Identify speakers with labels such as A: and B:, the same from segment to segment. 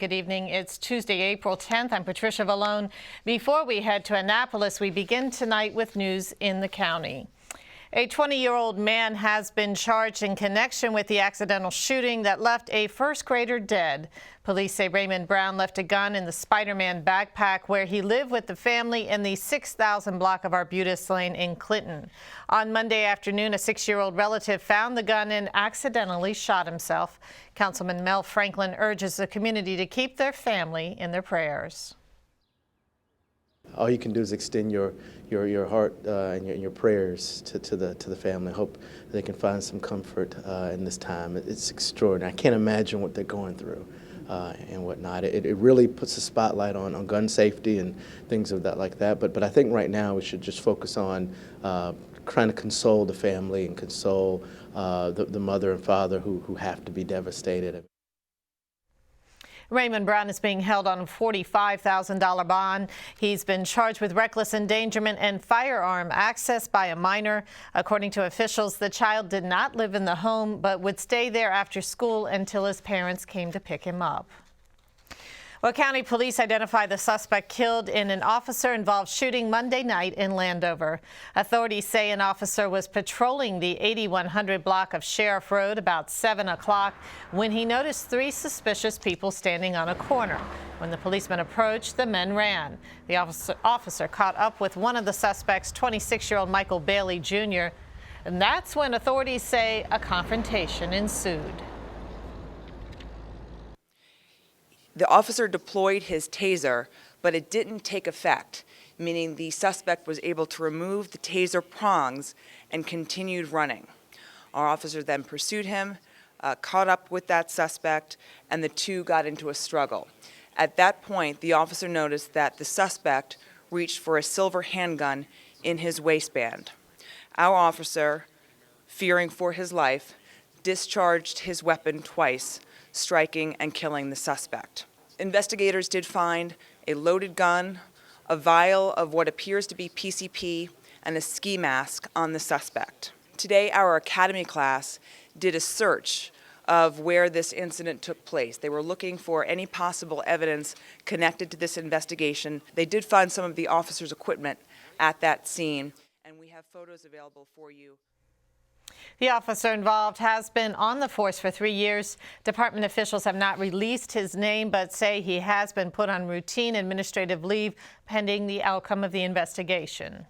A: Good evening. It's Tuesday, April 10th. I'm Patricia Vallone. Before we head to Annapolis, we begin tonight with news in the county. A 20-year-old man has been charged in connection with the accidental shooting that left a first grader dead. Police say Raymond Brown left a gun in the Spider-Man backpack where he lived with the family in the 6,000 block of Arbutus Lane in Clinton. On Monday afternoon, a 6-year-old relative found the gun and accidentally shot himself. Councilman Mel Franklin urges the community to keep their family in their prayers.
B: All you can do is extend your heart and your prayers to the family. Hope they can find some comfort in this time. It's extraordinary. I can't imagine what they're going through and whatnot. It really puts a spotlight on gun safety and things of that like that. But I think right now we should just focus on trying to console the family and console the mother and father who have to be devastated.
A: Raymond Brown is being held on a $45,000 bond. He's been charged with reckless endangerment and firearm access by a minor. According to officials, the child did not live in the home but would stay there after school until his parents came to pick him up. Well, county police identified the suspect killed in an officer-involved shooting Monday night in Landover. Authorities say an officer was patrolling the 8100 block of Sheriff Road about 7 o'clock when he noticed 3 suspicious people standing on a corner. When the policeman approached, the men ran. The officer caught up with one of the suspects, 26-year-old Michael Bailey Jr., and that's when authorities say a confrontation ensued.
C: The officer deployed his taser, but it didn't take effect, meaning the suspect was able to remove the taser prongs and continued running. Our officer then pursued him, caught up with that suspect, and the two got into a struggle. At that point, the officer noticed that the suspect reached for a silver handgun in his waistband. Our officer, fearing for his life, discharged his weapon twice, striking and killing the suspect. Investigators did find a loaded gun, a vial of what appears to be PCP, and a ski mask on the suspect. Today, our academy class did a search of where this incident took place. They were looking for any possible evidence connected to this investigation. They did find some of the officer's equipment at that scene, and we have photos available for you.
A: The officer involved has been on the force for 3 years. Department officials have not released his name, but say he has been put on routine administrative leave pending the outcome of the investigation.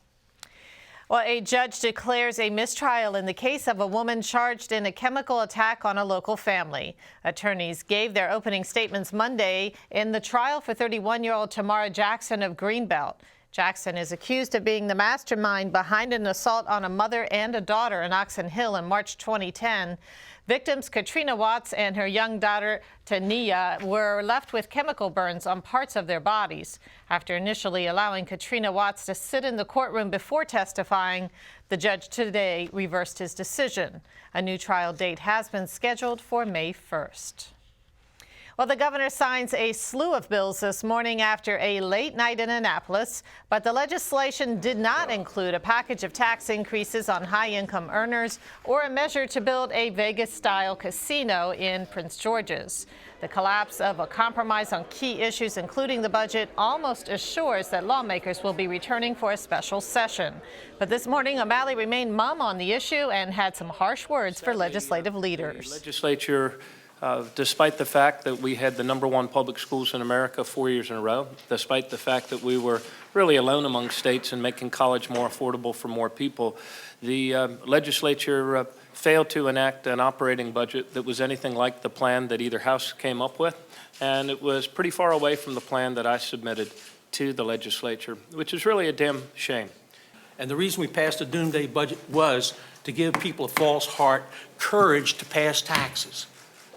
A: Well, a judge declares a mistrial in the case of a woman charged in a chemical attack on a local family. Attorneys gave their opening statements Monday in the trial for 31-year-old Tamara Jackson of Greenbelt. Jackson is accused of being the mastermind behind an assault on a mother and a daughter in Oxon Hill in March 2010. Victims Katrina Watts and her young daughter Tania were left with chemical burns on parts of their bodies. After initially allowing Katrina Watts to sit in the courtroom before testifying, the judge today reversed his decision. A new trial date has been scheduled for May 1st. Well, the governor signs a slew of bills this morning after a late night in Annapolis, but the legislation did not include a package of tax increases on high-income earners or a measure to build a Vegas-style casino in Prince George's. The collapse of a compromise on key issues, including the budget, almost assures that lawmakers will be returning for a special session. But this morning, O'Malley remained mum on the issue and had some harsh words for legislative leaders.
D: The legislature, despite the fact that we had the #1 public schools in America 4 years in a row, despite the fact that we were really alone among states in making college more affordable for more people, the legislature failed to enact an operating budget that was anything like the plan that either house came up with, and it was pretty far away from the plan that I submitted to the legislature, which is really a damn shame.
E: And the reason we passed a doomsday budget was to give people a false heart, courage to pass taxes.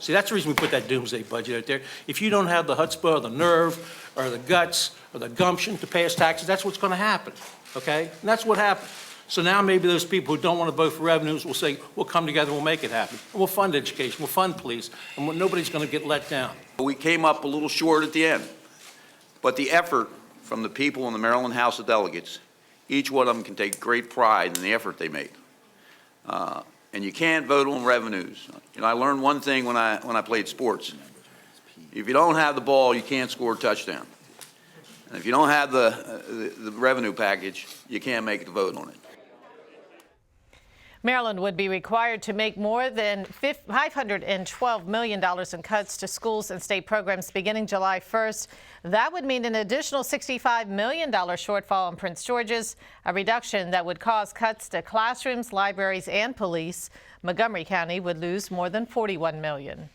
E: See, that's the reason we put that doomsday budget out there. If you don't have the chutzpah or the nerve or the guts or the gumption to pass taxes, that's what's going to happen, okay? And that's what happened. So now maybe those people who don't want to vote for revenues will say, we'll come together, we'll make it happen. And we'll fund education, we'll fund police, and nobody's going to get let down.
F: We came up a little short at the end, but the effort from the people in the Maryland House of Delegates, each one of them can take great pride in the effort they made. And you can't vote on revenues. You know, I learned one thing when I played sports. If you don't have the ball, you can't score a touchdown. And if you don't have the revenue package, you can't make the vote on it.
A: Maryland would be required to make more than $512 million in cuts to schools and state programs beginning July 1st. That would mean an additional $65 million shortfall in Prince George's, a reduction that would cause cuts to classrooms, libraries, and police. Montgomery County would lose more than $41 million.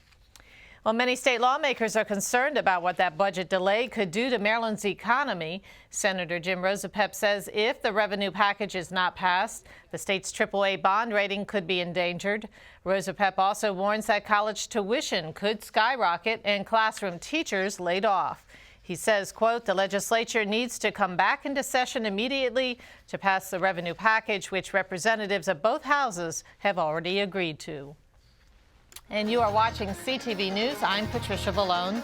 A: Well, many state lawmakers are concerned about what that budget delay could do to Maryland's economy. Senator Jim Rosapep says if the revenue package is not passed, the state's AAA bond rating could be endangered. Rosapep also warns that college tuition could skyrocket and classroom teachers laid off. He says, quote, the legislature needs to come back into session immediately to pass the revenue package, which representatives of both houses have already agreed to. And you are watching CTV News. I'm Patricia Vallone.